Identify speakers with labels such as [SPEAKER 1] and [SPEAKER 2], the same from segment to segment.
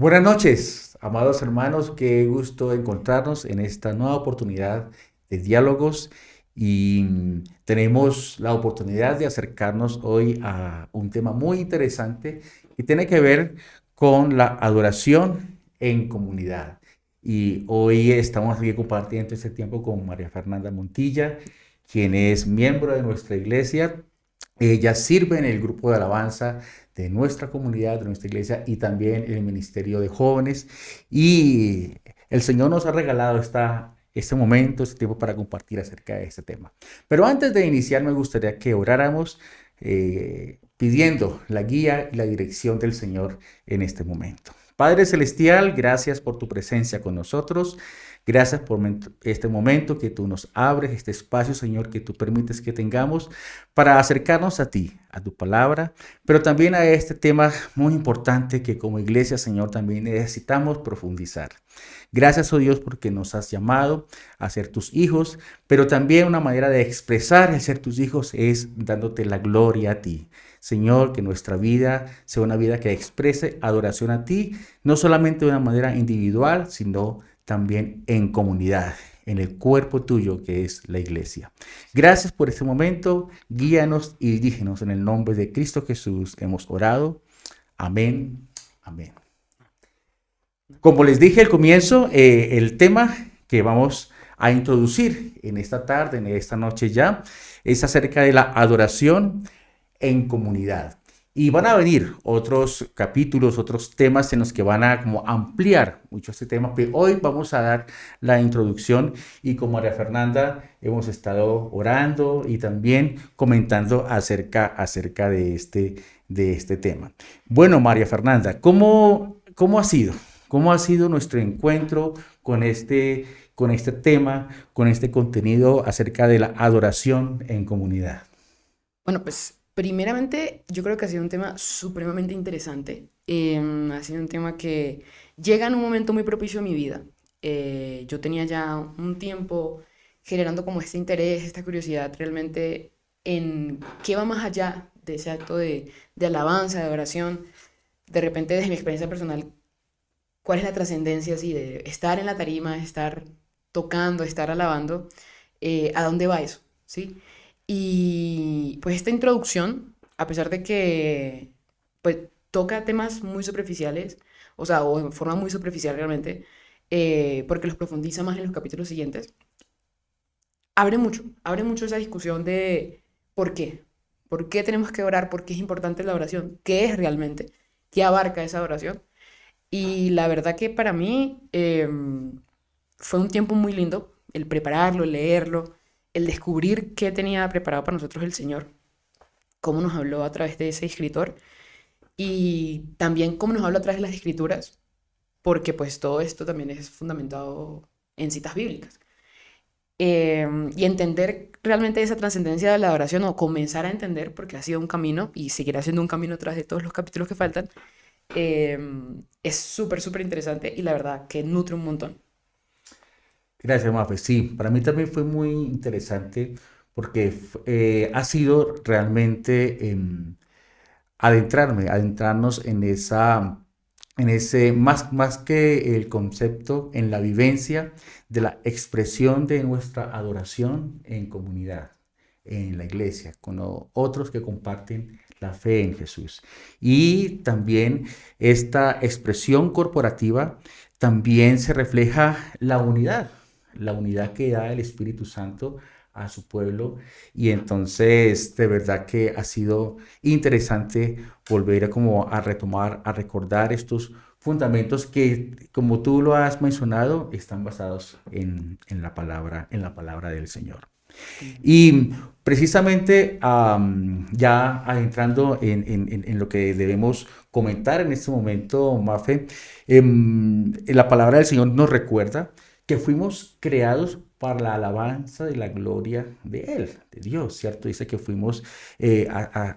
[SPEAKER 1] Buenas noches, amados hermanos, qué gusto encontrarnos en esta nueva oportunidad de diálogos y tenemos la oportunidad de acercarnos hoy a un tema muy interesante que tiene que ver con la adoración en comunidad. Y hoy estamos aquí compartiendo este tiempo con María Fernanda Montilla, quien es miembro de nuestra iglesia. Ella sirve en el grupo de alabanza de nuestra comunidad, de nuestra iglesia y también en el ministerio de jóvenes. Y el Señor nos ha regalado este momento, este tiempo para compartir acerca de este tema. Pero antes de iniciar, me gustaría que oráramos pidiendo la guía y la dirección del Señor en este momento. Padre Celestial, gracias por tu presencia con nosotros. Gracias por este momento que tú nos abres, este espacio, Señor, que tú permites que tengamos para acercarnos a ti, a tu palabra, pero también a este tema muy importante que como iglesia, Señor, también necesitamos profundizar. Gracias, oh Dios, porque nos has llamado a ser tus hijos, pero también una manera de expresar el ser tus hijos es dándote la gloria a ti. Señor, que nuestra vida sea una vida que exprese adoración a ti, no solamente de una manera individual, sino también en comunidad, en el cuerpo tuyo que es la iglesia. Gracias por este momento, guíanos y dirígenos en el nombre de Cristo Jesús. Hemos orado. Amén. Amén. Como les dije al comienzo, el tema que vamos a introducir en esta tarde, en esta noche ya, es acerca de la adoración en comunidad. Y van a venir otros capítulos, otros temas en los que van a como ampliar mucho este tema, pero hoy vamos a dar la introducción y con María Fernanda hemos estado orando y también comentando acerca de este tema. Bueno, María Fernanda, ¿cómo ha sido? ¿Cómo ha sido nuestro encuentro con este tema, con este contenido acerca de la adoración en comunidad?
[SPEAKER 2] Bueno, pues primeramente yo creo que ha sido un tema supremamente interesante. Ha sido un tema que llega en un momento muy propicio a mi vida. Yo tenía ya un tiempo generando como este interés, esta curiosidad realmente en qué va más allá de ese acto de alabanza, de adoración. De repente, desde mi experiencia personal, cuál es la trascendencia así de estar en la tarima, estar tocando, estar alabando, a dónde va eso, ¿sí? Y pues esta introducción, a pesar de que pues toca temas muy superficiales, o sea, o en forma muy superficial realmente, porque los profundiza más en los capítulos siguientes, abre mucho esa discusión de por qué, por qué tenemos que orar, por qué es importante la oración, qué es realmente, qué abarca esa oración. Y la verdad que para mí fue un tiempo muy lindo el prepararlo, el leerlo, el descubrir qué tenía preparado para nosotros el Señor, cómo nos habló a través de ese escritor y también cómo nos habló a través de las escrituras, porque pues todo esto también es fundamentado en citas bíblicas. Y entender realmente esa trascendencia de la adoración o comenzar a entender, porque ha sido un camino y seguirá siendo un camino tras de todos los capítulos que faltan, eh, es súper, súper interesante y la verdad que nutre un montón.
[SPEAKER 1] Gracias, Mafe. Sí, para mí también fue muy interesante porque ha sido realmente adentrarnos en ese, más que el concepto, en la vivencia de la expresión de nuestra adoración en comunidad, en la iglesia, con otros que comparten la fe en Jesús. Y también esta expresión corporativa también se refleja la unidad que da el Espíritu Santo a su pueblo. Y entonces, de verdad que ha sido interesante volver a como a retomar, a recordar estos fundamentos que, como tú lo has mencionado, están basados en la palabra del Señor. Y precisamente ya adentrando en lo que debemos comentar en este momento, Mafe, la palabra del Señor nos recuerda que fuimos creados para la alabanza de la gloria de Él, de Dios, ¿cierto? Dice que fuimos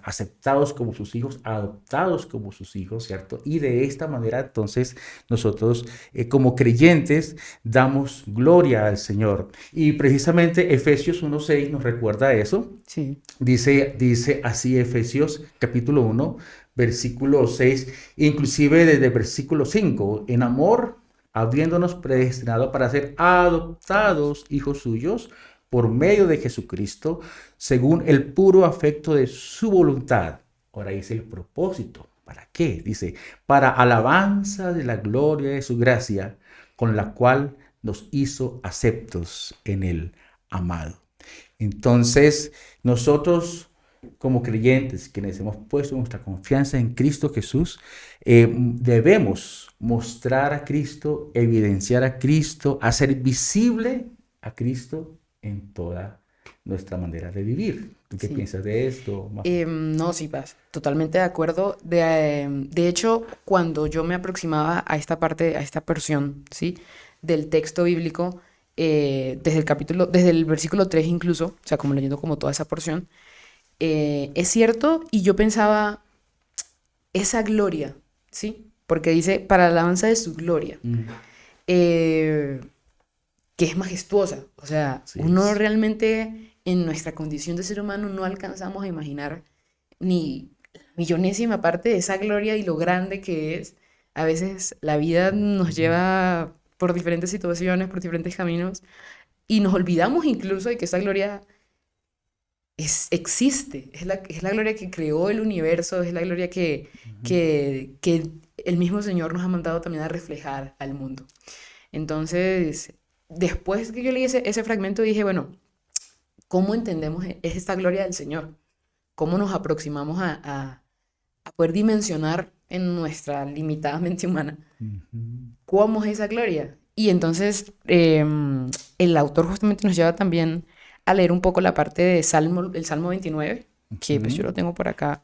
[SPEAKER 1] aceptados como sus hijos, adoptados como sus hijos, ¿cierto? Y de esta manera, entonces, nosotros como creyentes damos gloria al Señor. Y precisamente Efesios 1:6 nos recuerda eso.
[SPEAKER 2] Sí.
[SPEAKER 1] Dice así Efesios capítulo 1, versículo 6, inclusive desde el versículo 5, en amor, habiéndonos predestinado para ser adoptados hijos suyos por medio de Jesucristo, según el puro afecto de su voluntad. Ahora dice el propósito. ¿Para qué? Dice, para alabanza de la gloria de su gracia, con la cual nos hizo aceptos en el amado. Entonces, nosotros como creyentes, quienes hemos puesto nuestra confianza en Cristo Jesús, debemos mostrar a Cristo, evidenciar a Cristo, hacer visible a Cristo en toda nuestra manera de vivir. ¿Tú qué
[SPEAKER 2] Sí.
[SPEAKER 1] piensas de esto?
[SPEAKER 2] No, sí, Paz, totalmente de acuerdo. De hecho, cuando yo me aproximaba a esta parte, a esta porción, ¿sí? Del texto bíblico, desde el versículo 3 incluso, o sea, como leyendo como toda esa porción, es cierto, y yo pensaba, esa gloria, ¿sí? Porque dice, para la alabanza de su gloria,
[SPEAKER 1] Mm,
[SPEAKER 2] eh, que es majestuosa. O sea,
[SPEAKER 1] así
[SPEAKER 2] uno
[SPEAKER 1] es.
[SPEAKER 2] realmente en nuestra condición de ser humano no alcanzamos a imaginar ni la millonésima parte de esa gloria y lo grande que es. A veces la vida nos
[SPEAKER 1] Ujú.
[SPEAKER 2] lleva por diferentes situaciones, por diferentes caminos, y nos olvidamos incluso de que esa gloria existe. Es la gloria que creó el universo, es la gloria
[SPEAKER 1] Ujú.
[SPEAKER 2] que el mismo Señor nos ha mandado también a reflejar al mundo. Entonces, después que yo leí ese fragmento, dije, bueno, ¿cómo entendemos es esta gloria del Señor? ¿Cómo nos aproximamos a poder dimensionar en nuestra limitada mente humana
[SPEAKER 1] Ujú.
[SPEAKER 2] cómo es esa gloria? Y entonces el autor justamente nos lleva también a leer un poco la parte de Salmo, el Salmo 29, que pues yo
[SPEAKER 1] Ujú.
[SPEAKER 2] lo tengo por acá.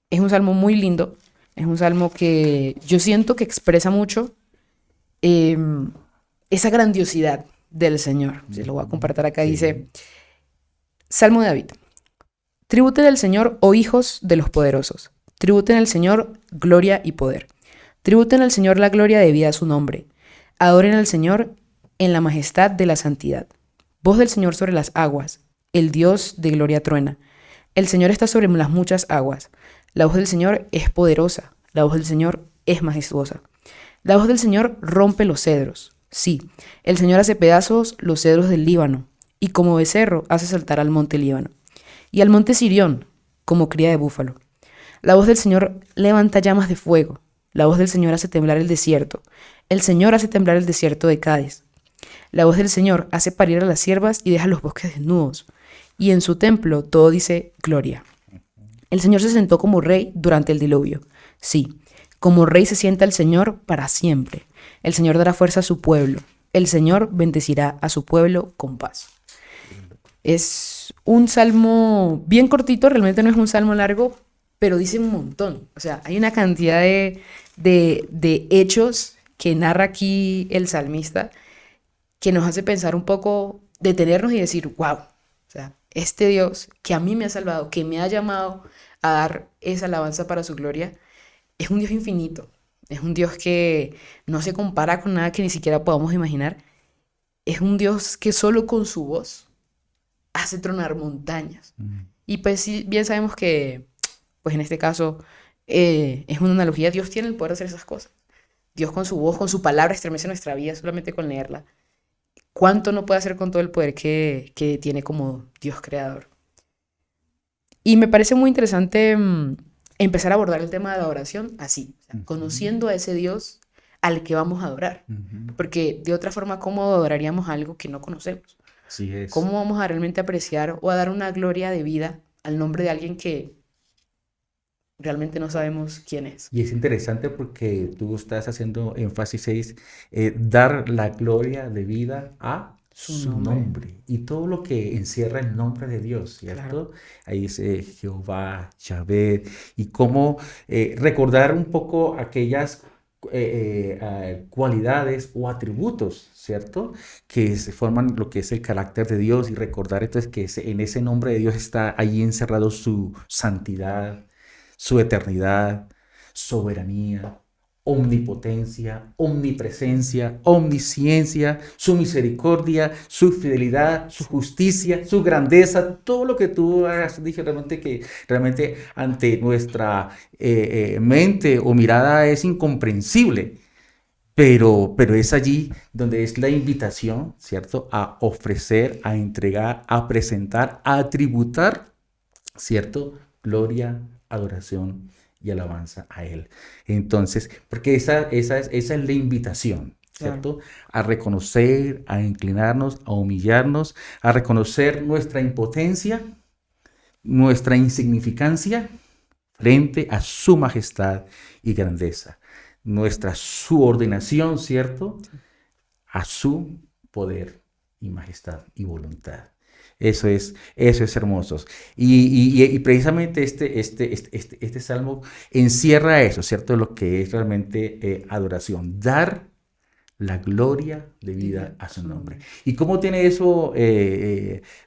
[SPEAKER 2] Es un salmo muy lindo, es un salmo que yo siento que expresa mucho eh, esa grandiosidad del Señor. Se lo voy a
[SPEAKER 1] Ujú.
[SPEAKER 2] compartir acá. Dice,
[SPEAKER 1] Sí.
[SPEAKER 2] Salmo de David. Tributen al Señor, oh hijos de los poderosos. Tributen al Señor gloria y poder. Tributen al Señor la gloria debida a su nombre. Adoren al Señor en la majestad de la santidad. Voz del Señor sobre las aguas. El Dios de gloria truena. El Señor está sobre las muchas aguas. La voz del Señor es poderosa. La voz del Señor es majestuosa. La voz del Señor rompe los cedros. Sí, el Señor hace pedazos los cedros del Líbano, y como becerro hace saltar al monte Líbano, y al monte Sirión, como cría de búfalo. La voz del Señor levanta llamas de fuego. La voz del Señor hace temblar el desierto. El Señor hace temblar el desierto de Cádiz. La voz del Señor hace parir a las siervas y deja los bosques desnudos. Y en su templo todo dice gloria. El Señor se sentó como rey durante el diluvio. Sí, como rey se sienta el Señor para siempre. El Señor dará fuerza a su pueblo. El Señor bendecirá a su pueblo con paz. Es un salmo bien cortito, realmente no es un salmo largo, pero dice un montón. O sea, hay una cantidad de hechos que narra aquí el salmista que nos hace pensar un poco, detenernos y decir, wow, o sea, este Dios que a mí me ha salvado, que me ha llamado a dar esa alabanza para su gloria, es un Dios infinito, es un Dios que no se compara con nada que ni siquiera podamos imaginar, es un Dios que solo con su voz hace tronar montañas.
[SPEAKER 1] Mm.
[SPEAKER 2] Y pues sí, bien sabemos que, pues en este caso, es una analogía, Dios tiene el poder de hacer esas cosas. Dios con su voz, con su palabra, estremece nuestra vida solamente con leerla. ¿Cuánto no puede hacer con todo el poder que tiene como Dios creador? Y me parece muy interesante empezar a abordar el tema de la adoración así, o sea,
[SPEAKER 1] Ujú.
[SPEAKER 2] conociendo a ese Dios al que vamos a adorar.
[SPEAKER 1] Ujú.
[SPEAKER 2] Porque de otra forma, ¿cómo adoraríamos algo que no conocemos?
[SPEAKER 1] Así es.
[SPEAKER 2] ¿Cómo vamos a realmente apreciar o a dar una gloria de vida al nombre de alguien que realmente no sabemos quién es?
[SPEAKER 1] Y es interesante porque tú estás haciendo énfasis es dar la gloria de vida a
[SPEAKER 2] Su
[SPEAKER 1] su
[SPEAKER 2] nombre,
[SPEAKER 1] nombre y todo lo que encierra el nombre de Dios,
[SPEAKER 2] claro.
[SPEAKER 1] ¿cierto? Ahí dice Jehová, Yahvé, y cómo recordar un poco aquellas cualidades o atributos, ¿cierto? Que se forman lo que es el carácter de Dios y recordar entonces que en ese nombre de Dios está ahí encerrado su santidad, su eternidad, soberanía. omnipotencia, omnipresencia, omnisciencia, su misericordia, su fidelidad, su justicia, su grandeza, todo lo que tú has dicho realmente que realmente ante nuestra mente o mirada es incomprensible. Pero es allí donde es la invitación, ¿cierto? A ofrecer, a entregar, a presentar, a tributar, ¿cierto? Gloria, adoración y alabanza a Él. Entonces, porque esa es la invitación,
[SPEAKER 2] Claro.
[SPEAKER 1] ¿cierto? A reconocer, a inclinarnos, a humillarnos, a reconocer nuestra impotencia, nuestra insignificancia frente a su majestad y grandeza, nuestra subordinación, ¿cierto? A su poder y majestad y voluntad. Eso es hermoso. Y precisamente este salmo encierra eso, ¿cierto? Lo que es realmente adoración, dar la gloria debida
[SPEAKER 2] Vive
[SPEAKER 1] a
[SPEAKER 2] a
[SPEAKER 1] su
[SPEAKER 2] su
[SPEAKER 1] nombre.
[SPEAKER 2] nombre.
[SPEAKER 1] ¿Y cómo tiene eso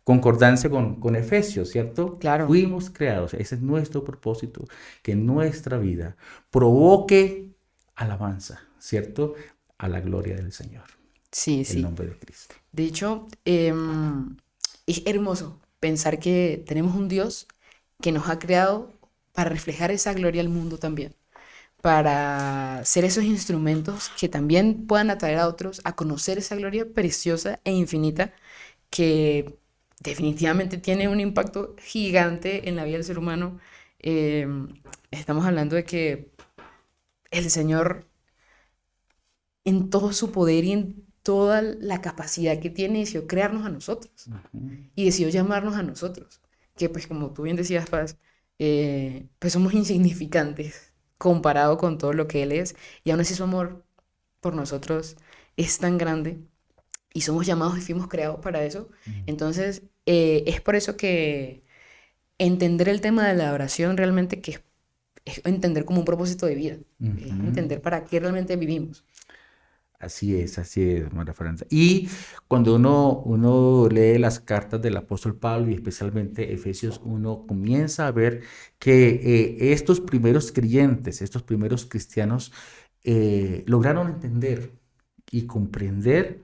[SPEAKER 1] concordancia con Efesios, ¿cierto?
[SPEAKER 2] Claro.
[SPEAKER 1] Fuimos creados, ese es nuestro propósito, que nuestra vida provoque alabanza, ¿cierto? A la gloria del Señor,
[SPEAKER 2] Sí,
[SPEAKER 1] el
[SPEAKER 2] sí.
[SPEAKER 1] nombre de Cristo.
[SPEAKER 2] De hecho, es hermoso pensar que tenemos un Dios que nos ha creado para reflejar esa gloria al mundo también, para ser esos instrumentos que también puedan atraer a otros a conocer esa gloria preciosa e infinita que definitivamente tiene un impacto gigante en la vida del ser humano. Estamos hablando de que el Señor, en todo su poder y en toda la capacidad que tiene, decidió crearnos a nosotros
[SPEAKER 1] Ujú.
[SPEAKER 2] y decidió llamarnos a nosotros, que pues como tú bien decías, Paz, pues somos insignificantes comparado con todo lo que Él es, y aún así su amor por nosotros es tan grande y somos llamados y fuimos creados para eso. Entonces, es por eso que entender el tema de la oración realmente es entender como un propósito de vida, es
[SPEAKER 1] Ujú.
[SPEAKER 2] entender para qué realmente vivimos.
[SPEAKER 1] Así es, María Fernanda. Y cuando uno lee las cartas del apóstol Pablo y especialmente Efesios 1, comienza a ver que estos primeros creyentes, estos primeros cristianos, lograron entender y comprender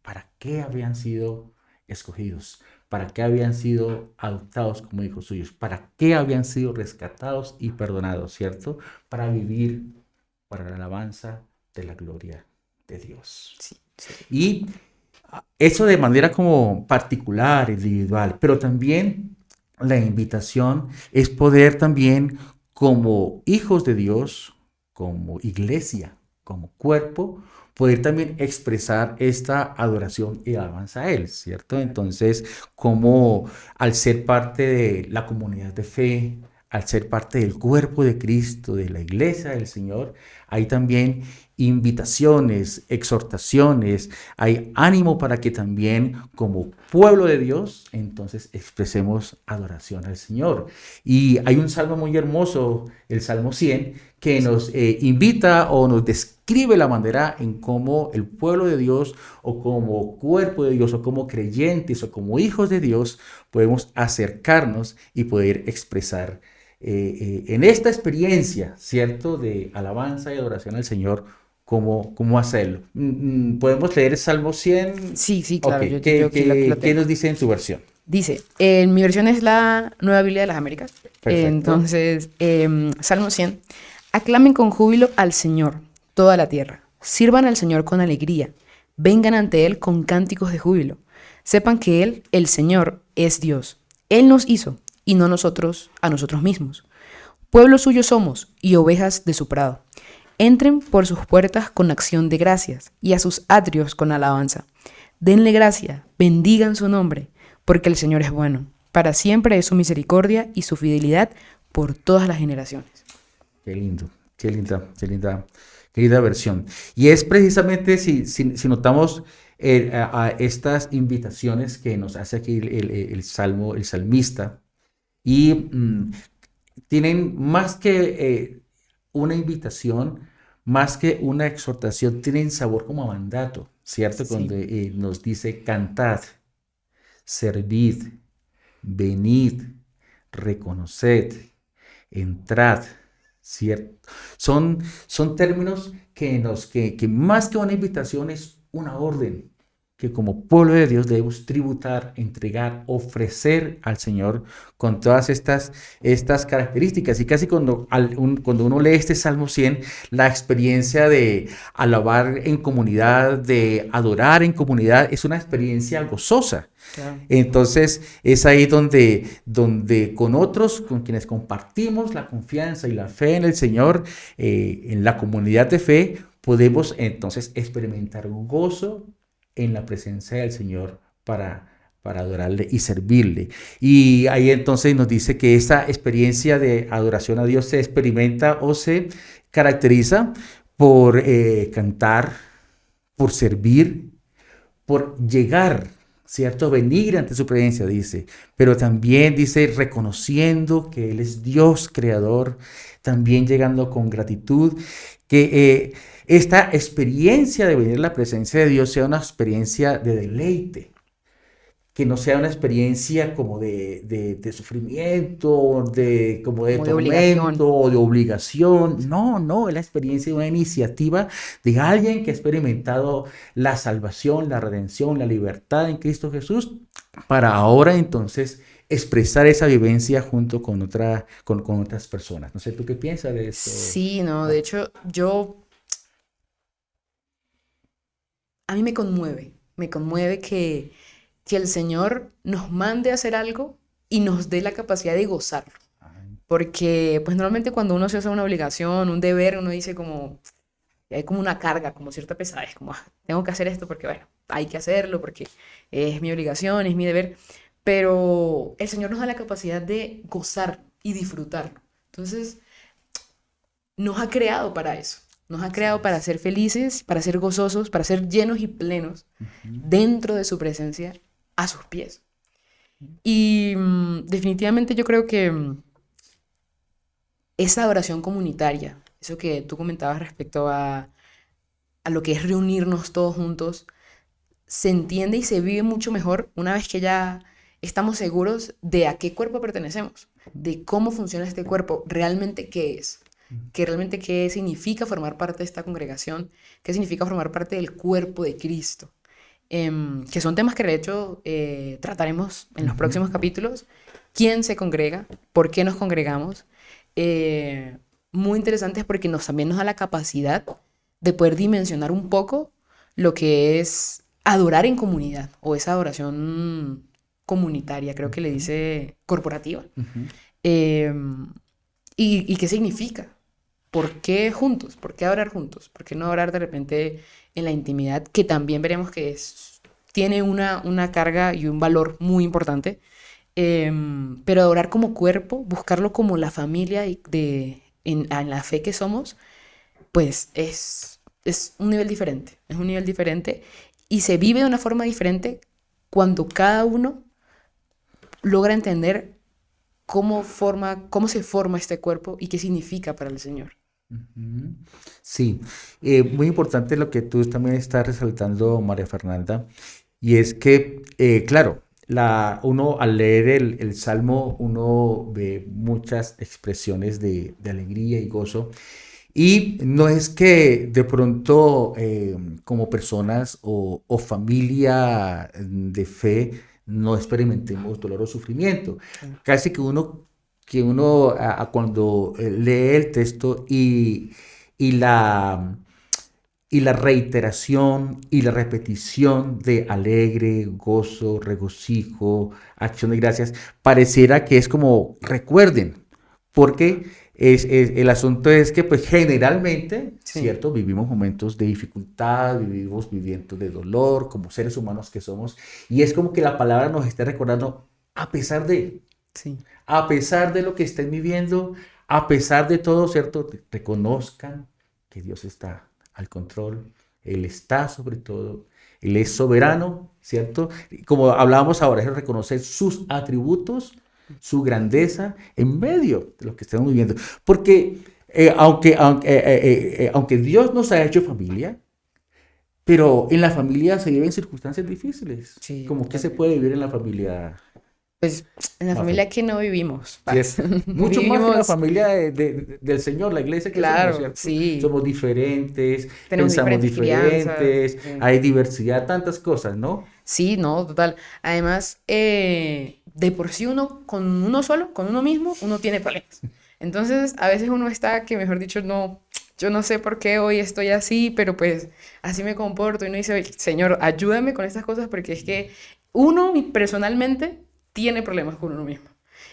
[SPEAKER 1] para qué habían sido escogidos, para qué habían sido adoptados como hijos suyos, para qué habían sido rescatados y perdonados, ¿cierto? Para vivir para la alabanza de la gloria de Dios.
[SPEAKER 2] Sí, sí.
[SPEAKER 1] Y eso de manera como particular, individual, pero también la invitación es poder también como hijos de Dios, como iglesia, como cuerpo, poder también expresar esta adoración y alabanza a Él, ¿cierto? Entonces, como al ser parte de la comunidad de fe, al ser parte del cuerpo de Cristo, de la iglesia del Señor, hay también invitaciones, exhortaciones, hay ánimo para que también como pueblo de Dios, entonces expresemos adoración al Señor. Y hay un salmo muy hermoso, el Salmo 100, que
[SPEAKER 2] Sí.
[SPEAKER 1] nos invita o nos describe la manera en cómo el pueblo de Dios o como cuerpo de Dios o como creyentes o como hijos de Dios podemos acercarnos y poder expresar en esta experiencia, ¿cierto? De alabanza y adoración al Señor, cómo hacerlo. Podemos leer el Salmo 100.
[SPEAKER 2] Sí, sí,
[SPEAKER 1] Ok,
[SPEAKER 2] claro, yo aquí lo
[SPEAKER 1] ¿qué
[SPEAKER 2] tengo.
[SPEAKER 1] nos dice en su versión?
[SPEAKER 2] Dice, mi versión es la Nueva Biblia de las Américas.
[SPEAKER 1] Perfecto.
[SPEAKER 2] Entonces, Salmo 100. Aclamen con júbilo al Señor, toda la tierra. Sirvan al Señor con alegría. Vengan ante Él con cánticos de júbilo. Sepan que Él, el Señor, es Dios. Él nos hizo y no nosotros a nosotros mismos. Pueblo suyo somos y ovejas de su prado. Entren por sus puertas con acción de gracias y a sus atrios con alabanza. Denle gracia, bendigan su nombre, porque el Señor es bueno. Para siempre es su misericordia y su fidelidad por todas las generaciones.
[SPEAKER 1] Qué lindo, qué linda versión. Y es precisamente si notamos a estas invitaciones que nos hace aquí el salmo, el salmista, y tienen más que una invitación, más que una exhortación, tienen sabor como a mandato, ¿cierto? Cuando
[SPEAKER 2] Sí,
[SPEAKER 1] nos dice cantad, servid, venid, reconoced, entrad, ¿cierto? Son términos que más que una invitación es una orden que como pueblo de Dios debemos tributar, entregar, ofrecer al Señor con todas estas características. Y casi cuando uno lee este Salmo 100, la experiencia de alabar en comunidad, de adorar en comunidad, es una experiencia gozosa.
[SPEAKER 2] Claro.
[SPEAKER 1] Entonces es ahí donde con otros, con quienes compartimos la confianza y la fe en el Señor, en la comunidad de fe, podemos entonces experimentar un gozo en la presencia del Señor para adorarle y servirle. Y ahí entonces nos dice que esa experiencia de adoración a Dios se experimenta o se caracteriza por cantar, por servir, por llegar, ¿cierto? Venir ante su presencia, dice, pero también dice reconociendo que Él es Dios creador, también llegando con gratitud, que esta experiencia de venir a la presencia de Dios sea una experiencia de deleite, que no sea una experiencia como de sufrimiento, como de
[SPEAKER 2] Como de obligación.
[SPEAKER 1] tormento o de obligación. No, no, es la experiencia de una iniciativa de alguien que ha experimentado la salvación, la redención, la libertad en Cristo Jesús, para ahora entonces expresar esa vivencia junto con otras personas. No sé, ¿tú qué piensas de esto?
[SPEAKER 2] Sí, no, de hecho, a mí me conmueve que el Señor nos mande a hacer algo y nos dé la capacidad de gozarlo.
[SPEAKER 1] Ay,
[SPEAKER 2] Porque, pues normalmente cuando uno se hace una obligación, un deber, uno dice como, hay como una carga, como cierta pesadez, como, "Ah, tengo que hacer esto porque, bueno, hay que hacerlo porque es mi obligación, es mi deber". Pero el Señor nos da la capacidad de gozar y disfrutarlo. Entonces, nos ha creado para eso. Nos ha
[SPEAKER 1] así
[SPEAKER 2] creado para
[SPEAKER 1] es.
[SPEAKER 2] ser felices, para ser gozosos, para ser llenos y plenos
[SPEAKER 1] Ujú.
[SPEAKER 2] dentro de su presencia, a sus pies. Y definitivamente yo creo que esa oración comunitaria, eso que tú comentabas respecto a lo que es reunirnos todos juntos, se entiende y se vive mucho mejor una vez que ya estamos seguros de a qué cuerpo pertenecemos, de cómo funciona este cuerpo, realmente qué es, que realmente qué significa formar parte de esta congregación, qué significa formar parte del cuerpo de Cristo. Que son temas que de hecho trataremos en los
[SPEAKER 1] Ujú.
[SPEAKER 2] próximos capítulos. ¿Quién se congrega? ¿Por qué nos congregamos? Eh, Muy interesantes porque también nos da la capacidad de poder dimensionar un poco lo que es adorar en comunidad o esa adoración comunitaria, creo que le
[SPEAKER 1] Ujú.
[SPEAKER 2] dice corporativa.
[SPEAKER 1] Ujú.
[SPEAKER 2] Eh, y qué significa? ¿Por qué juntos? ¿Por qué orar juntos? ¿Por qué no orar de repente en la intimidad? Que también veremos que tiene una carga y un valor muy importante. Pero adorar como cuerpo, buscarlo como la familia en la fe que somos, pues es un nivel diferente. Es un nivel diferente y se vive de una forma diferente cuando cada uno logra entender cómo se forma este cuerpo y qué significa para el Señor.
[SPEAKER 1] Ujú. Sí, muy importante lo que tú también estás resaltando, María Fernanda, y es que, claro, uno al leer el Salmo, uno ve muchas expresiones de alegría y gozo, y no es que de pronto como personas o familia de fe no experimentemos dolor o sufrimiento.
[SPEAKER 2] Claro.
[SPEAKER 1] Casi que uno cuando lee el texto y la, y la reiteración y la repetición de alegre, gozo, regocijo, acción de gracias, pareciera que es como recuerden, porque el asunto es que pues generalmente,
[SPEAKER 2] Sí,
[SPEAKER 1] ¿cierto? Vivimos momentos de dificultad, vivimos vivientos de dolor como seres humanos que somos, y es como que la palabra nos está recordando,
[SPEAKER 2] sí.
[SPEAKER 1] a pesar de lo que estén viviendo, a pesar de todo, ¿cierto? Reconozcan que Dios está al control, Él está sobre todo, Él es soberano, ¿cierto? Y como hablábamos ahora, es reconocer sus atributos, su grandeza en medio de lo que estamos viviendo. Porque aunque Dios nos ha hecho familia, pero en la familia se viven circunstancias difíciles.
[SPEAKER 2] Sí,
[SPEAKER 1] Como que se
[SPEAKER 2] totalmente.
[SPEAKER 1] puede vivir en la familia.
[SPEAKER 2] Pues en la
[SPEAKER 1] La fe.
[SPEAKER 2] familia que no vivimos,
[SPEAKER 1] Sí, es
[SPEAKER 2] parce.
[SPEAKER 1] mucho más que la
[SPEAKER 2] Vivimos,
[SPEAKER 1] familia del Señor, la iglesia que somos,
[SPEAKER 2] claro,
[SPEAKER 1] ¿cierto?
[SPEAKER 2] sí.
[SPEAKER 1] Somos diferentes,
[SPEAKER 2] Tenemos
[SPEAKER 1] pensamos
[SPEAKER 2] diferentes crianzas.
[SPEAKER 1] diferentes, hay diversidad, tantas cosas, ¿no?
[SPEAKER 2] Sí, no, total. Además, de por sí uno, con uno solo, con uno mismo, uno tiene problemas. Entonces, a veces uno está que, mejor dicho, no, yo no sé por qué hoy estoy así, pero pues así me comporto. Y uno dice, "Oye, Señor, ayúdame con estas cosas porque es que uno personalmente tiene problemas con uno mismo.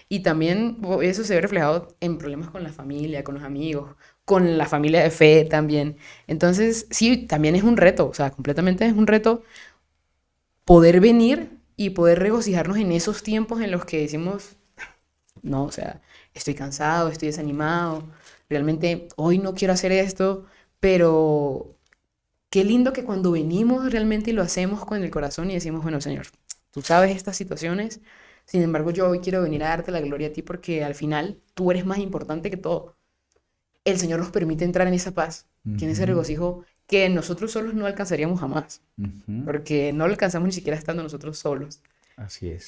[SPEAKER 2] Y también eso se ve reflejado en problemas con la familia, con los amigos, con la familia de fe también. Entonces, sí, también es un reto, o sea, completamente es un reto poder venir y poder regocijarnos en esos tiempos en los que decimos, no, o sea, estoy cansado, estoy desanimado, realmente hoy no quiero hacer esto, pero qué lindo que cuando venimos realmente y lo hacemos con el corazón y decimos, bueno, Señor, tú sabes estas situaciones, sin embargo yo hoy quiero venir a darte la gloria a ti porque al final tú eres más importante que todo. El Señor nos permite entrar en esa paz, que en ese
[SPEAKER 1] Ujú,
[SPEAKER 2] regocijo que nosotros solos no alcanzaríamos jamás,
[SPEAKER 1] ujú.
[SPEAKER 2] porque no lo alcanzamos ni siquiera estando nosotros solos.
[SPEAKER 1] Así es.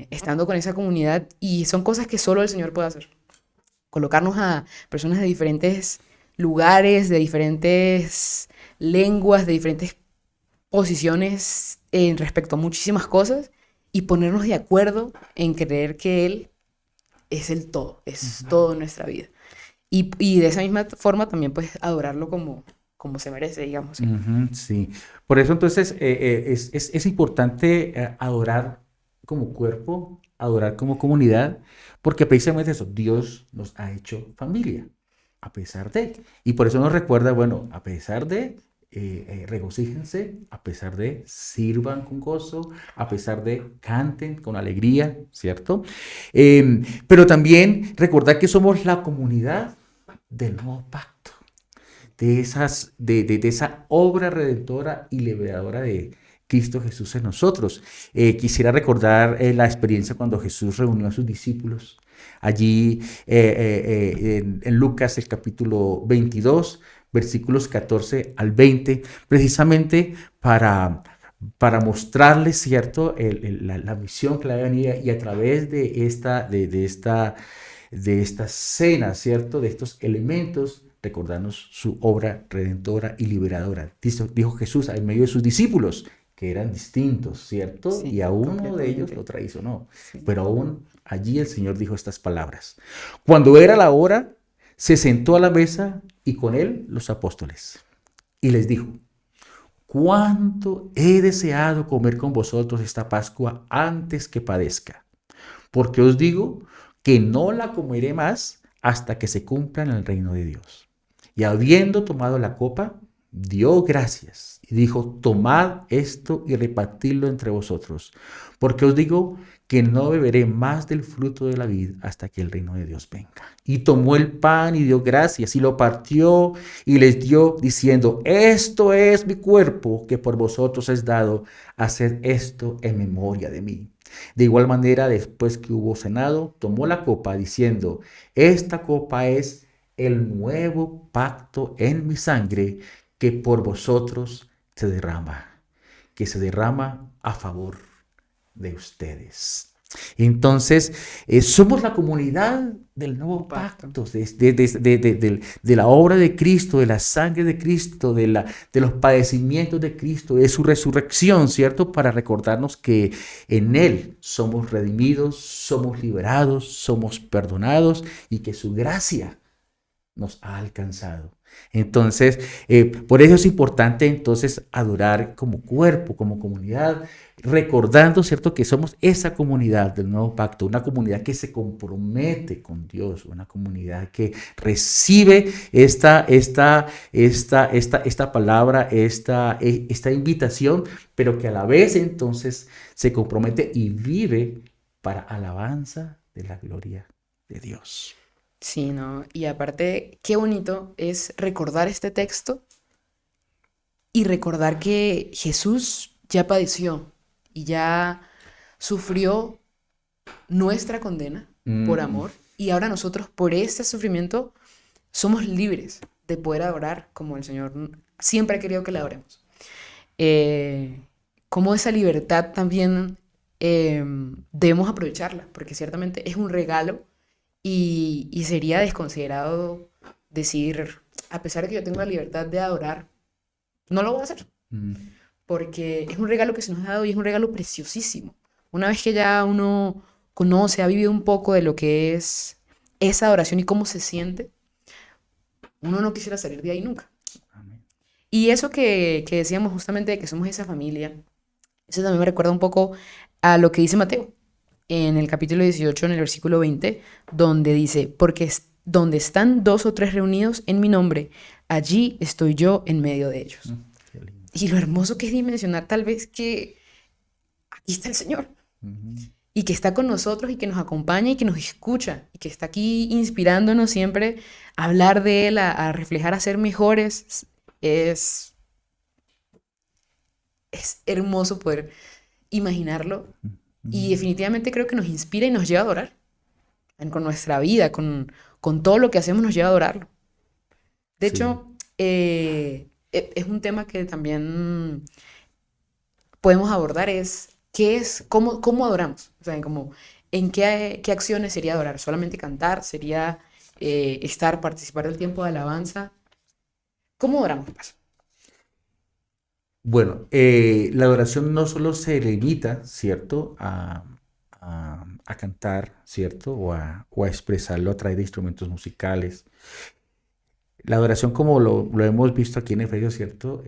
[SPEAKER 2] Estando con esa comunidad y son cosas que solo el Señor puede hacer. Colocarnos a personas de diferentes lugares, de diferentes lenguas, de diferentes posiciones respecto a muchísimas cosas y ponernos de acuerdo en creer que Él es el todo, es
[SPEAKER 1] Ujú.
[SPEAKER 2] todo en nuestra vida. Y de esa misma forma también pues adorarlo como, como se merece, digamos. ¿Sí?
[SPEAKER 1] Ujú, sí, por eso entonces es importante adorar como cuerpo, adorar como comunidad, porque precisamente eso, Dios nos ha hecho familia, a pesar de, y por eso nos recuerda, bueno, a pesar de, regocíjense, a pesar de, sirvan con gozo, a pesar de, canten con alegría, ¿cierto? Pero también recordar que somos la comunidad del nuevo pacto de esa obra redentora y liberadora de Cristo Jesús en nosotros. Quisiera recordar la experiencia cuando Jesús reunió a sus discípulos. Allí en Lucas el capítulo 22, versículos 14 al 20, precisamente para mostrarles, ¿cierto?, la misión que le venía y a través de esta cena, ¿cierto? De estos elementos, recordarnos su obra redentora y liberadora. Dijo Jesús en medio de sus discípulos, que eran distintos, ¿cierto? Y
[SPEAKER 2] Sí,
[SPEAKER 1] a uno de ellos lo
[SPEAKER 2] completamente.
[SPEAKER 1] traicionó.
[SPEAKER 2] Sí.
[SPEAKER 1] Pero aún allí el Señor dijo estas palabras. Cuando era la hora, se sentó a la mesa y con él los apóstoles. Y les dijo, cuánto he deseado comer con vosotros esta Pascua antes que padezca. Porque os digo que no la comeré más hasta que se cumpla en el reino de Dios. Y habiendo tomado la copa, dio gracias y dijo, tomad esto y repartidlo entre vosotros, porque os digo que no beberé más del fruto de la vid hasta que el reino de Dios venga. Y tomó el pan y dio gracias y lo partió y les dio diciendo, esto es mi cuerpo que por vosotros es dado, haced esto en memoria de mí. De igual manera, después que hubo cenado, tomó la copa diciendo, esta copa es el nuevo pacto en mi sangre que por vosotros se derrama a favor de ustedes. Entonces, somos la comunidad del nuevo
[SPEAKER 2] Pacto.
[SPEAKER 1] pacto, de la obra de Cristo, de la sangre de Cristo, de los padecimientos de Cristo, de su resurrección, ¿cierto? Para recordarnos que en Él somos redimidos, somos liberados, somos perdonados y que su gracia nos ha alcanzado. Entonces, por eso es importante entonces adorar como cuerpo, como comunidad, recordando, ¿cierto?, que somos esa comunidad del nuevo pacto, una comunidad que se compromete con Dios, una comunidad que recibe esta palabra, esta invitación, pero que a la vez entonces se compromete y vive para alabanza de la gloria de Dios.
[SPEAKER 2] Sí, ¿no? Y aparte, qué bonito es recordar este texto y recordar que Jesús ya padeció y ya sufrió nuestra condena por
[SPEAKER 1] Mm,
[SPEAKER 2] amor y ahora nosotros por este sufrimiento somos libres de poder adorar como el Señor siempre ha querido que le adoremos. Eh, Cómo esa libertad también debemos aprovecharla, porque ciertamente es un regalo y sería desconsiderado decir, a pesar de que yo tengo la libertad de adorar, no lo voy a hacer,
[SPEAKER 1] Mm,
[SPEAKER 2] porque es un regalo que se nos ha dado y es un regalo preciosísimo. Una vez que ya uno conoce, ha vivido un poco de lo que es esa adoración y cómo se siente, uno no quisiera salir de ahí nunca.
[SPEAKER 1] amén.
[SPEAKER 2] Y eso que decíamos justamente de que somos esa familia, eso también me recuerda un poco a lo que dice Mateo en el capítulo 18, en el versículo 20, donde dice, porque donde están dos o tres reunidos en mi nombre, allí estoy yo en medio de ellos.
[SPEAKER 1] Qué lindo.
[SPEAKER 2] Y lo hermoso que es dimensionar tal vez que aquí está el Señor
[SPEAKER 1] Ujú.
[SPEAKER 2] y que está con nosotros y que nos acompaña y que nos escucha y que está aquí inspirándonos siempre a hablar de Él, a reflejar, a ser mejores. Es, es hermoso poder imaginarlo y
[SPEAKER 1] Ujú.
[SPEAKER 2] definitivamente creo que nos inspira y nos lleva a adorar. Con nuestra vida, con todo lo que hacemos nos lleva a adorarlo. De
[SPEAKER 1] Sí.
[SPEAKER 2] hecho, es un tema que también podemos abordar es cómo adoramos. O sea, como, ¿en qué acciones sería adorar? ¿Solamente cantar? ¿Sería participar del tiempo de alabanza? ¿Cómo adoramos, pues?
[SPEAKER 1] Bueno, la adoración no solo se limita, ¿cierto?, a cantar, ¿cierto?, o a expresarlo a través de instrumentos musicales. La adoración, como lo hemos visto aquí en Efesios, ¿cierto?,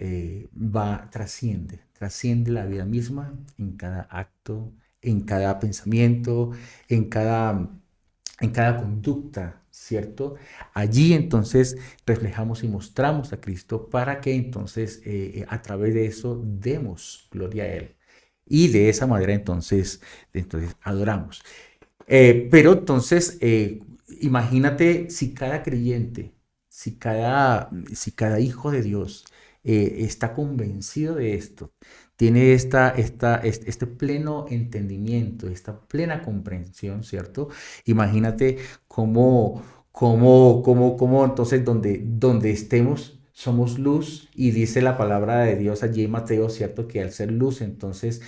[SPEAKER 1] trasciende la vida misma en cada acto, en cada pensamiento, en cada, en cada conducta, ¿cierto? Allí entonces reflejamos y mostramos a Cristo para que entonces a través de eso demos gloria a Él. Y de esa manera entonces adoramos. Pero entonces, imagínate si cada creyente, si cada hijo de Dios está convencido de esto, tiene este pleno entendimiento, esta plena comprensión, ¿cierto? Imagínate cómo entonces donde estemos somos luz y dice la palabra de Dios allí en Mateo, ¿cierto? Que al ser luz, entonces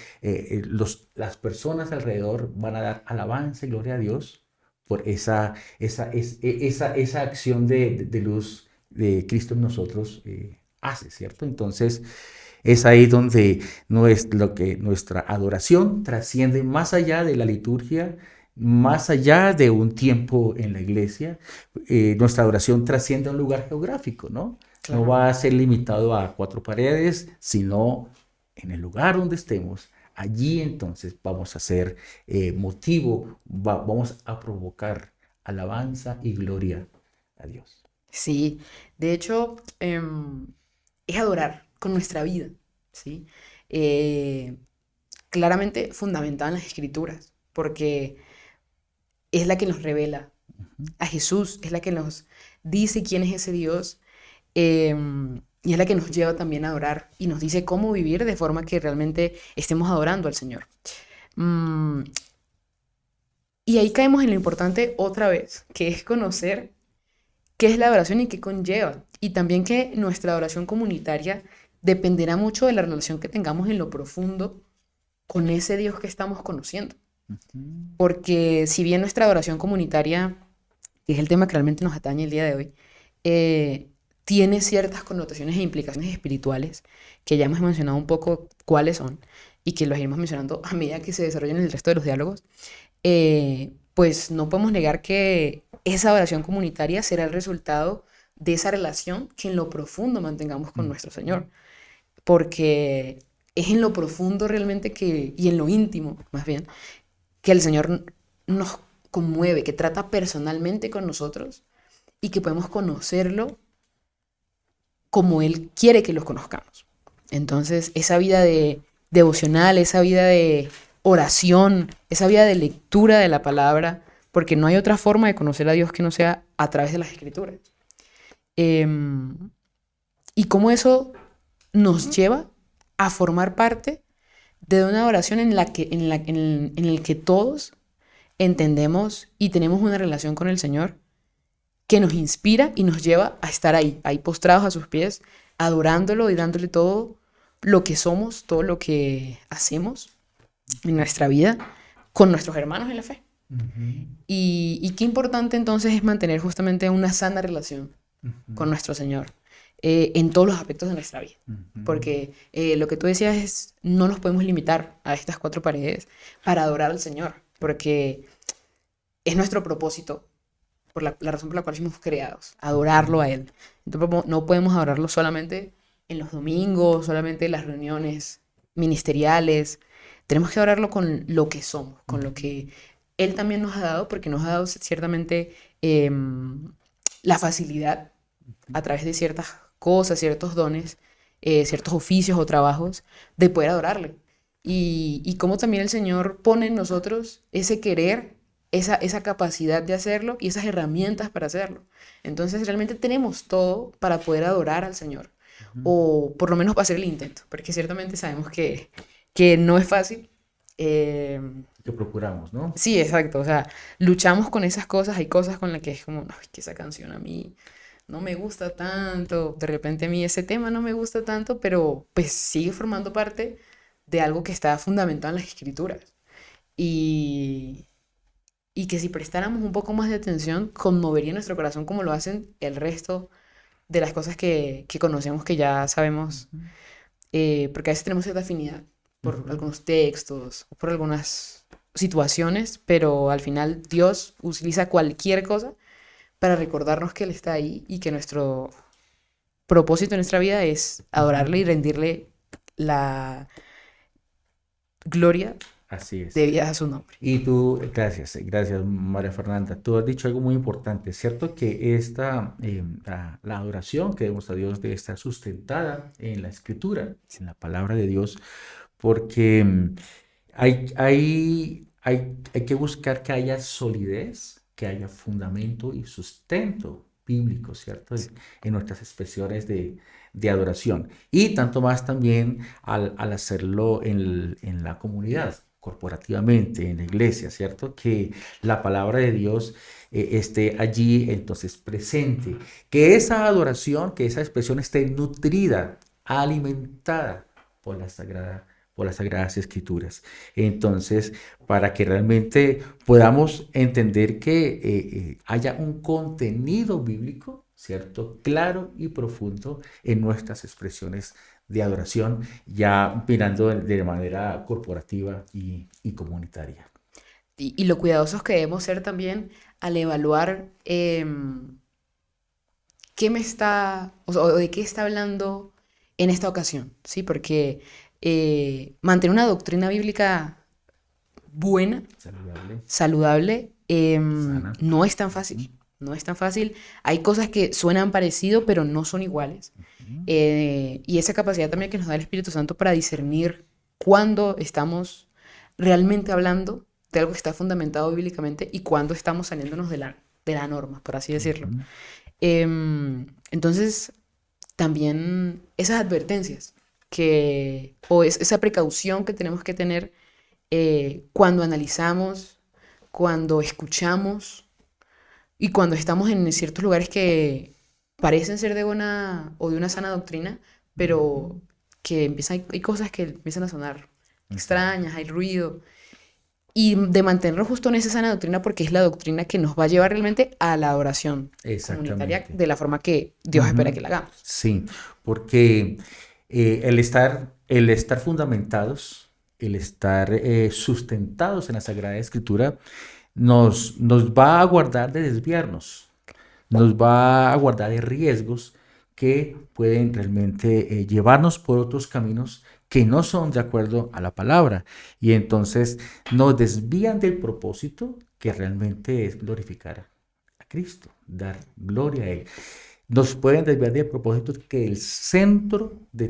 [SPEAKER 1] las personas alrededor van a dar alabanza y gloria a Dios por esa acción de luz de Cristo en nosotros hace, ¿cierto? Entonces es ahí donde no es lo que nuestra adoración trasciende más allá de la liturgia, más allá de un tiempo en la iglesia. Nuestra adoración trasciende a un lugar geográfico, ¿no? No
[SPEAKER 2] Claro.
[SPEAKER 1] va a ser limitado a cuatro paredes, sino en el lugar donde estemos. Allí entonces vamos a ser vamos a provocar alabanza y gloria a Dios.
[SPEAKER 2] Sí, de hecho, es adorar con nuestra vida, ¿sí? Eh, claramente fundamentada en las escrituras, porque es la que nos revela
[SPEAKER 1] Ujú.
[SPEAKER 2] a Jesús, es la que nos dice quién es ese Dios, y es la que nos lleva también a adorar y nos dice cómo vivir de forma que realmente estemos adorando al Señor. Mm, y ahí caemos en lo importante otra vez, que es conocer qué es la adoración y qué conlleva. Y también que nuestra adoración comunitaria dependerá mucho de la relación que tengamos en lo profundo con ese Dios que estamos conociendo.
[SPEAKER 1] Ujú.
[SPEAKER 2] Porque si bien nuestra adoración comunitaria, que es el tema que realmente nos atañe el día de hoy, tiene ciertas connotaciones e implicaciones espirituales, que ya hemos mencionado un poco cuáles son, y que los iremos mencionando a medida que se desarrollen el resto de los diálogos, pues no podemos negar que esa oración comunitaria será el resultado de esa relación que en lo profundo mantengamos con nuestro
[SPEAKER 1] Ujú.
[SPEAKER 2] Señor, porque es en lo profundo realmente y en lo íntimo, más bien, que el Señor nos conmueve, que trata personalmente con nosotros y que podemos conocerlo como Él quiere que los conozcamos. Entonces, esa vida de devocional, esa vida de oración, esa vida de lectura de la palabra, porque no hay otra forma de conocer a Dios que no sea a través de las escrituras. Eh, y cómo eso nos lleva a formar parte de una oración en el que todos entendemos y tenemos una relación con el Señor que nos inspira y nos lleva a estar ahí postrados a sus pies, adorándolo y dándole todo lo que somos, todo lo que hacemos en nuestra vida con nuestros hermanos en la fe.
[SPEAKER 1] Ujú,
[SPEAKER 2] Y qué importante entonces es mantener justamente una sana relación
[SPEAKER 1] ujú,
[SPEAKER 2] con nuestro Señor en todos los aspectos de nuestra vida.
[SPEAKER 1] ujú,
[SPEAKER 2] Porque lo que tú decías es, no nos podemos limitar a estas cuatro paredes para adorar al Señor, porque es nuestro propósito, por la razón por la cual fuimos creados, adorarlo a Él. Entonces no podemos adorarlo solamente en los domingos, solamente en las reuniones ministeriales. Tenemos que adorarlo con lo que somos, con lo
[SPEAKER 1] ujú,
[SPEAKER 2] que Él también nos ha dado, porque nos ha dado ciertamente la facilidad a través de ciertas cosas, ciertos dones, ciertos oficios o trabajos, de poder adorarle. Y cómo también el Señor pone en nosotros ese querer, esa capacidad de hacerlo y esas herramientas para hacerlo. Entonces realmente tenemos todo para poder adorar al Señor,
[SPEAKER 1] ujú.
[SPEAKER 2] o por lo menos para hacer el intento, porque ciertamente sabemos que no es fácil. Eh,
[SPEAKER 1] Que procuramos, ¿no?
[SPEAKER 2] sí, exacto, o sea, luchamos con esas cosas, hay cosas con las que es como, no, es que esa canción a mí no me gusta tanto, de repente a mí ese tema no me gusta tanto, pero pues sigue formando parte de algo que está fundamentado en las escrituras. Y, y que si prestáramos un poco más de atención, conmovería nuestro corazón como lo hacen el resto de las cosas que conocemos, que ya sabemos,
[SPEAKER 1] Ujú,
[SPEAKER 2] porque a veces tenemos cierta afinidad por
[SPEAKER 1] ujú.
[SPEAKER 2] algunos textos, o por algunas situaciones, pero al final Dios utiliza cualquier cosa para recordarnos que Él está ahí y que nuestro propósito en nuestra vida es adorarle y
[SPEAKER 1] Ujú.
[SPEAKER 2] rendirle la gloria
[SPEAKER 1] Así es.
[SPEAKER 2] debida a su nombre.
[SPEAKER 1] Y tú, gracias, gracias María Fernanda. Tú has dicho algo muy importante, ¿cierto? Que la adoración que demos a Dios debe estar sustentada en la Escritura, en la palabra de Dios, porque hay que buscar que haya solidez, que haya fundamento y sustento bíblico, ¿cierto? En nuestras expresiones de adoración. Y tanto más también al hacerlo en la comunidad, corporativamente, en la iglesia, ¿cierto? Que la palabra de Dios esté allí entonces presente. Que esa adoración, que esa expresión esté nutrida, alimentada por por las Sagradas Escrituras. Entonces, para que realmente podamos entender que haya un contenido bíblico, ¿cierto? Claro y profundo en nuestras expresiones de adoración, ya mirando de manera corporativa y comunitaria.
[SPEAKER 2] Y lo cuidadosos que debemos ser también al evaluar qué me está, o de qué está hablando en esta ocasión, ¿sí? Porque mantener una doctrina bíblica buena,
[SPEAKER 1] Saludable,
[SPEAKER 2] saludable,
[SPEAKER 1] sana.
[SPEAKER 2] no es tan
[SPEAKER 1] Ujú,
[SPEAKER 2] fácil. No es tan fácil. Hay cosas que suenan parecido, pero no son iguales.
[SPEAKER 1] ujú.
[SPEAKER 2] Y esa capacidad también que nos da el Espíritu Santo para discernir cuándo estamos realmente hablando de algo que está fundamentado bíblicamente y cuándo estamos saliéndonos de la norma, por así decirlo.
[SPEAKER 1] Ujú.
[SPEAKER 2] Entonces, también esas advertencias o esa precaución que tenemos que tener cuando analizamos, cuando escuchamos y cuando estamos en ciertos lugares que parecen ser de una o de una sana doctrina,
[SPEAKER 1] Ujú.
[SPEAKER 2] pero que hay cosas que empiezan a sonar
[SPEAKER 1] Ujú.
[SPEAKER 2] extrañas, hay ruido, y de mantenernos justo en esa sana doctrina porque es la doctrina que nos va a llevar realmente a la adoración comunitaria
[SPEAKER 1] Exactamente.
[SPEAKER 2] de la forma que Dios espera
[SPEAKER 1] Ujú.
[SPEAKER 2] que la hagamos.
[SPEAKER 1] Sí, porque el estar fundamentados, el estar sustentados en la Sagrada Escritura, nos va a guardar de desviarnos, nos va a guardar de riesgos que pueden realmente llevarnos por otros caminos que no son de acuerdo a la palabra. Y entonces nos desvían del propósito que realmente es glorificar a Cristo, dar gloria a Él. Nos pueden desviar del propósito que el centro de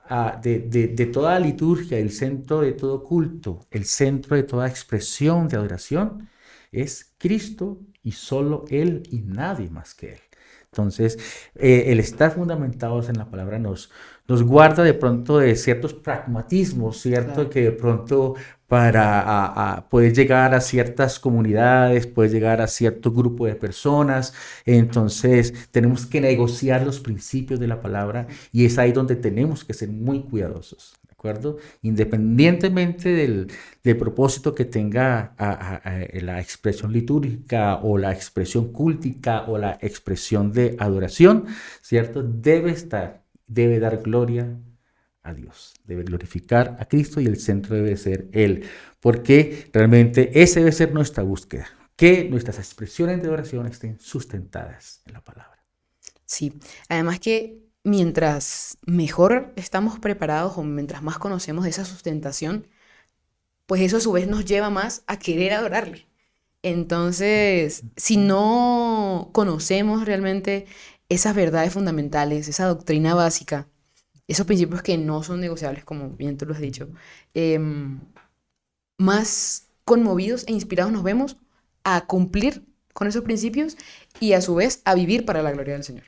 [SPEAKER 1] de toda liturgia, el centro de todo culto, el centro de toda expresión de adoración es Cristo y solo Él y nadie más que Él. Entonces, el estar fundamentados en la palabra nos guarda de pronto de ciertos pragmatismos, ¿cierto?
[SPEAKER 2] Claro.
[SPEAKER 1] Que de pronto para poder llegar a ciertas comunidades, poder llegar a cierto grupo de personas, entonces tenemos que negociar los principios de la palabra y es ahí donde tenemos que ser muy cuidadosos. acuerdo? Independientemente del propósito que tenga la expresión litúrgica o la expresión cúltica o la expresión de adoración, ¿cierto? Debe dar gloria a Dios, debe glorificar a Cristo y el centro debe ser Él, porque realmente esa debe ser nuestra búsqueda, que nuestras expresiones de oración estén sustentadas en la palabra.
[SPEAKER 2] Sí, además que mientras mejor estamos preparados o mientras más conocemos de esa sustentación, pues eso a su vez nos lleva más a querer adorarle. Entonces, si no conocemos realmente esas verdades fundamentales, esa doctrina básica, esos principios que no son negociables, como bien tú lo has dicho, em, más conmovidos e inspirados nos vemos a cumplir con esos principios y a su vez a vivir para la gloria del Señor.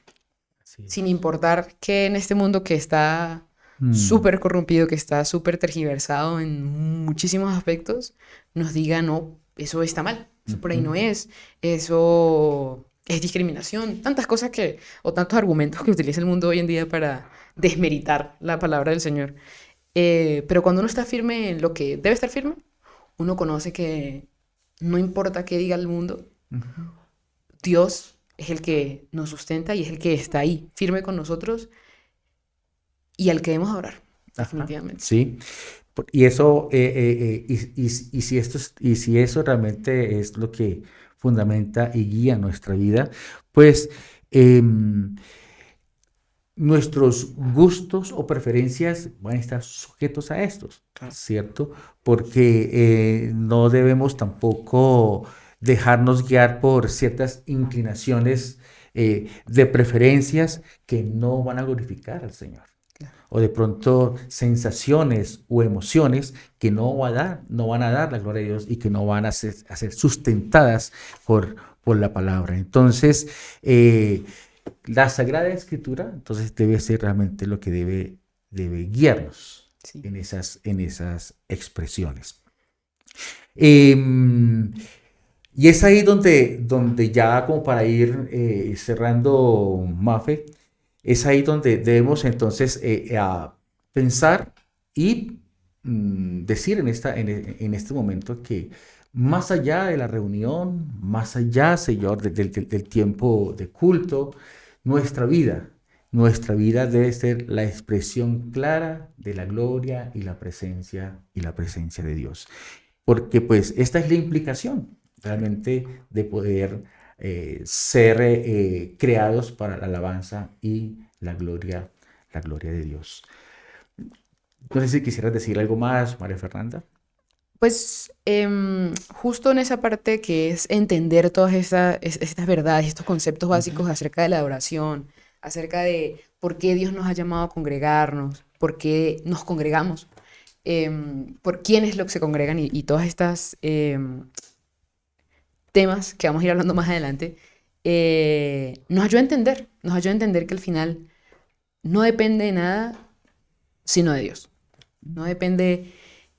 [SPEAKER 1] Así
[SPEAKER 2] Sin
[SPEAKER 1] es.
[SPEAKER 2] importar que en este mundo que está
[SPEAKER 1] Mm,
[SPEAKER 2] súper corrompido, que está súper tergiversado en muchísimos aspectos, nos diga, no, eso está mal, eso por ahí
[SPEAKER 1] ujú.
[SPEAKER 2] no es, eso es discriminación, tantas cosas que, o tantos argumentos que utiliza el mundo hoy en día para desmeritar la palabra del Señor. Pero cuando uno está firme en lo que debe estar firme, uno conoce que no importa qué diga el mundo,
[SPEAKER 1] Ujú.
[SPEAKER 2] Dios es el que nos sustenta y es el que está ahí, firme con nosotros y al que debemos adorar,
[SPEAKER 1] Ajá,
[SPEAKER 2] definitivamente.
[SPEAKER 1] sí. Y eso, y si y si eso realmente es lo que fundamenta y guía nuestra vida, pues em, nuestros gustos o preferencias van a estar sujetos a estos,
[SPEAKER 2] Claro.
[SPEAKER 1] ¿cierto? Porque no debemos tampoco dejarnos guiar por ciertas inclinaciones de preferencias que no van a glorificar al Señor.
[SPEAKER 2] Claro.
[SPEAKER 1] O de pronto sensaciones o emociones que no van a dar la gloria a Dios y que no van a ser sustentadas por la palabra. Entonces, la Sagrada Escritura, entonces, debe ser realmente lo que debe guiarnos
[SPEAKER 2] Sí.
[SPEAKER 1] en esas expresiones. Em, y es ahí donde ya como para ir cerrando, Mafe, es ahí donde debemos entonces a pensar y decir en este momento que más allá de la reunión, más allá, Señor, del tiempo de culto, nuestra vida, nuestra vida debe ser la expresión clara de la gloria y la presencia de Dios. Porque pues esta es la implicación realmente de poder ser creados para la alabanza y la gloria de Dios. No sé si quisieras decir algo más, María Fernanda.
[SPEAKER 2] Pues justo en esa parte que es entender todas estas verdades, estos conceptos
[SPEAKER 1] Ujú,
[SPEAKER 2] básicos acerca de la adoración, acerca de por qué Dios nos ha llamado a congregarnos, por qué nos congregamos, por quién es lo que se congregan y todas estas temas que vamos a ir hablando más adelante, nos ayuda a entender que al final no depende de nada sino de Dios. No depende,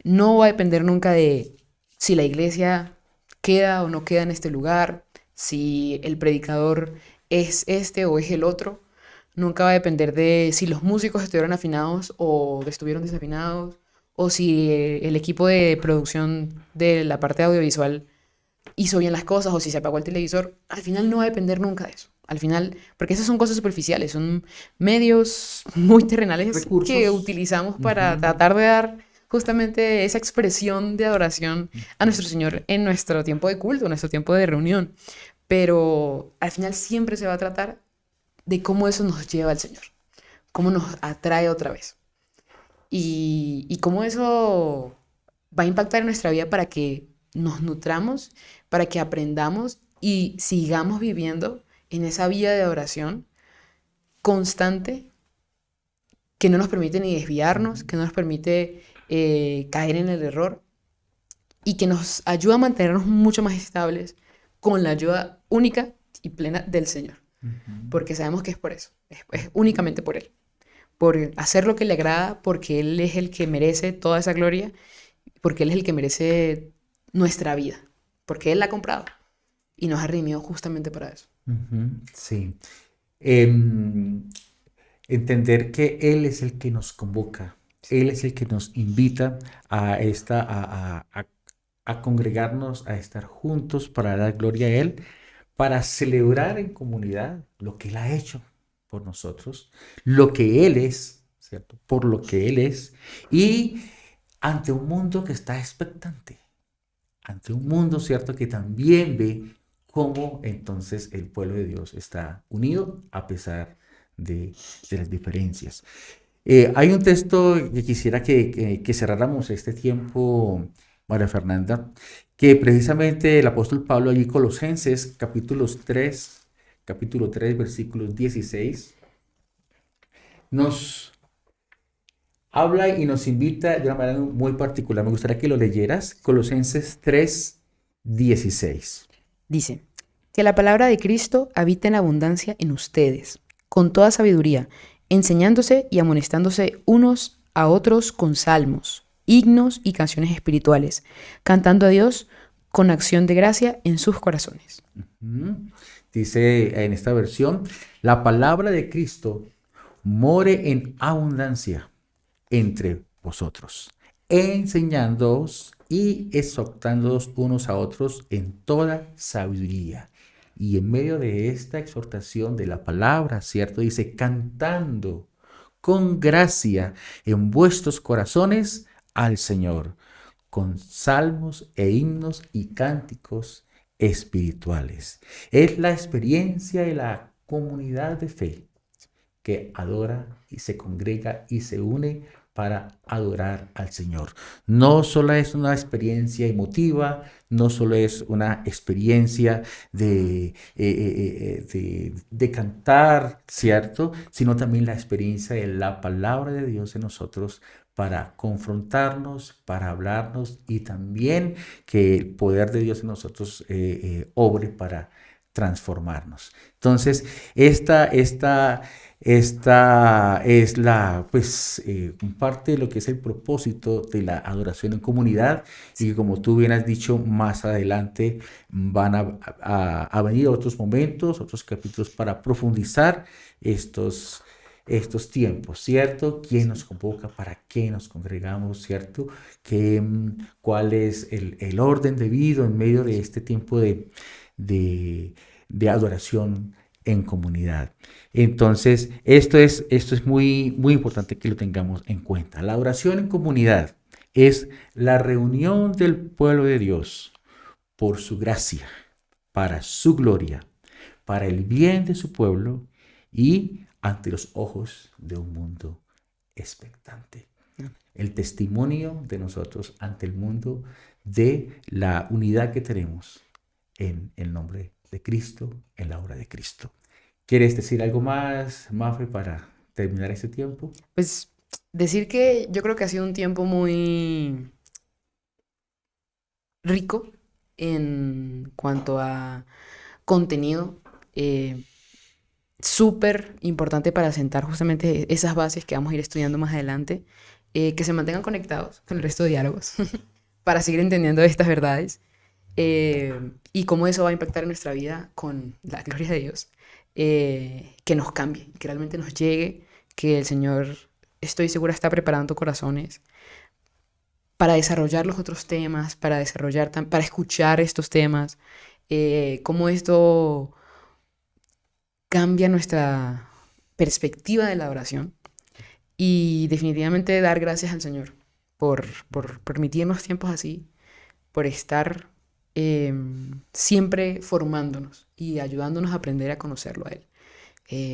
[SPEAKER 2] no va a depender nunca de si la iglesia queda o no queda en este lugar, si el predicador es este o es el otro. Nunca va a depender de si los músicos estuvieron afinados o estuvieron desafinados, o si el equipo de producción de la parte audiovisual hizo bien las cosas o si se apagó el televisor. Al final no va a depender nunca de eso. Al final, porque esas son cosas superficiales, son medios muy terrenales que
[SPEAKER 1] recursos.
[SPEAKER 2] utilizamos para
[SPEAKER 1] Ujú,
[SPEAKER 2] tratar de dar justamente esa expresión de adoración a nuestro Señor en nuestro tiempo de culto, en nuestro tiempo de reunión. Pero al final siempre se va a tratar de cómo eso nos lleva al Señor, cómo nos atrae otra vez y cómo eso va a impactar en nuestra vida para que nos nutramos, para que aprendamos y sigamos viviendo en esa vida de oración constante que no nos permite ni desviarnos,
[SPEAKER 1] ujú.
[SPEAKER 2] que no nos permite caer en el error y que nos ayuda a mantenernos mucho más estables con la ayuda única y plena del Señor.
[SPEAKER 1] Ujú.
[SPEAKER 2] Porque sabemos que es por eso, es únicamente por Él, por hacer lo que le agrada, porque Él es el que merece toda esa gloria, porque Él es el que merece nuestra vida, porque Él la ha comprado y nos ha redimido justamente para eso.
[SPEAKER 1] Ujú, sí. Em, Entender que Él es el que nos convoca, Él es el que nos invita a congregarnos, a estar juntos para dar gloria a Él, para celebrar en comunidad lo que Él ha hecho por nosotros, lo que Él es, ¿cierto? Por lo que Él es, y ante un mundo que está expectante, ante un mundo, ¿cierto? Que también ve cómo entonces el pueblo de Dios está unido a pesar de las diferencias. Hay un texto que quisiera que cerráramos este tiempo, María Fernanda, que precisamente el apóstol Pablo allí, Colosenses, capítulo 3, versículos 16, nos habla y nos invita de una manera muy particular. Me gustaría que lo leyeras, Colosenses 3, 16.
[SPEAKER 2] Dice, que la palabra de Cristo habite en abundancia en ustedes, con toda sabiduría, enseñándose y amonestándose unos a otros con salmos, himnos y canciones espirituales, cantando a Dios con acción de gracia en sus corazones.
[SPEAKER 1] Dice en esta versión, la palabra de Cristo more en abundancia entre vosotros, enseñándoos y exhortándoos unos a otros en toda sabiduría. Y en medio de esta exhortación de la palabra, ¿cierto? Dice, cantando con gracia en vuestros corazones al Señor, con salmos e himnos y cánticos espirituales. Es la experiencia de la comunidad de fe que adora y se congrega y se une para adorar al Señor. No solo es una experiencia emotiva, no solo es una experiencia de cantar, ¿cierto? Sino también la experiencia de la palabra de Dios en nosotros para confrontarnos, para hablarnos y también que el poder de Dios en nosotros obre para transformarnos. Entonces, esta es parte de lo que es el propósito de la adoración en comunidad y que, como tú bien has dicho, más adelante van a venir otros momentos, otros capítulos para profundizar estos tiempos, ¿cierto? ¿Quién nos convoca? ¿Para qué nos congregamos? ¿Cierto? ¿Cuál es el orden debido en medio de este tiempo de adoración en comunidad? Entonces, esto es muy, muy importante que lo tengamos en cuenta. La adoración en comunidad es la reunión del pueblo de Dios por su gracia, para su gloria, para el bien de su pueblo y ante los ojos de un mundo expectante. El testimonio de nosotros ante el mundo de la unidad que tenemos en el nombre de Cristo, en la obra de Cristo. ¿Quieres decir algo más, Mafe, para terminar este tiempo?
[SPEAKER 2] Pues decir que yo creo que ha sido un tiempo muy rico en cuanto a contenido, súper importante para sentar justamente esas bases que vamos a ir estudiando más adelante, que se mantengan conectados con el resto de diálogos para seguir entendiendo estas verdades y cómo eso va a impactar en nuestra vida con la gloria de Dios, que nos cambie, que realmente nos llegue, que el Señor, estoy segura, está preparando corazones para desarrollar los otros temas, para escuchar estos temas, cómo esto cambia nuestra perspectiva de la oración y definitivamente dar gracias al Señor por permitirnos tiempos así, por estar siempre formándonos y ayudándonos a aprender a conocerlo a Él.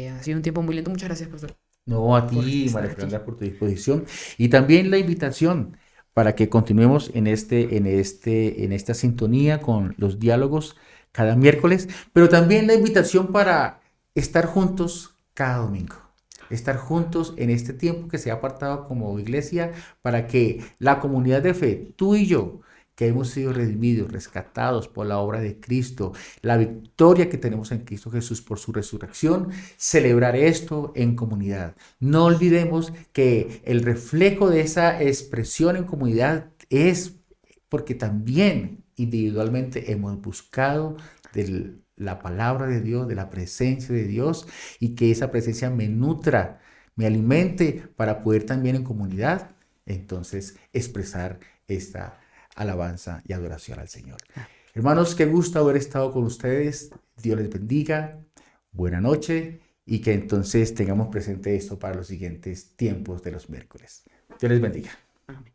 [SPEAKER 2] Ha sido un tiempo muy lento. Muchas gracias, pastor.
[SPEAKER 1] No, a ti, María Fernanda, por tu disposición. Y también la invitación para que continuemos en esta sintonía con los diálogos cada miércoles, pero también la invitación para estar juntos cada domingo. Estar juntos en este tiempo que se ha apartado como iglesia para que la comunidad de fe, tú y yo, que hemos sido redimidos, rescatados por la obra de Cristo, la victoria que tenemos en Cristo Jesús por su resurrección, celebrar esto en comunidad. No olvidemos que el reflejo de esa expresión en comunidad es porque también individualmente hemos buscado de la palabra de Dios, de la presencia de Dios, y que esa presencia me nutra, me alimente para poder también en comunidad entonces expresar esta alabanza y adoración al Señor. Hermanos, qué gusto haber estado con ustedes. Dios les bendiga. Buena noche y que entonces tengamos presente esto para los siguientes tiempos de los miércoles. Dios les bendiga.
[SPEAKER 2] Amén.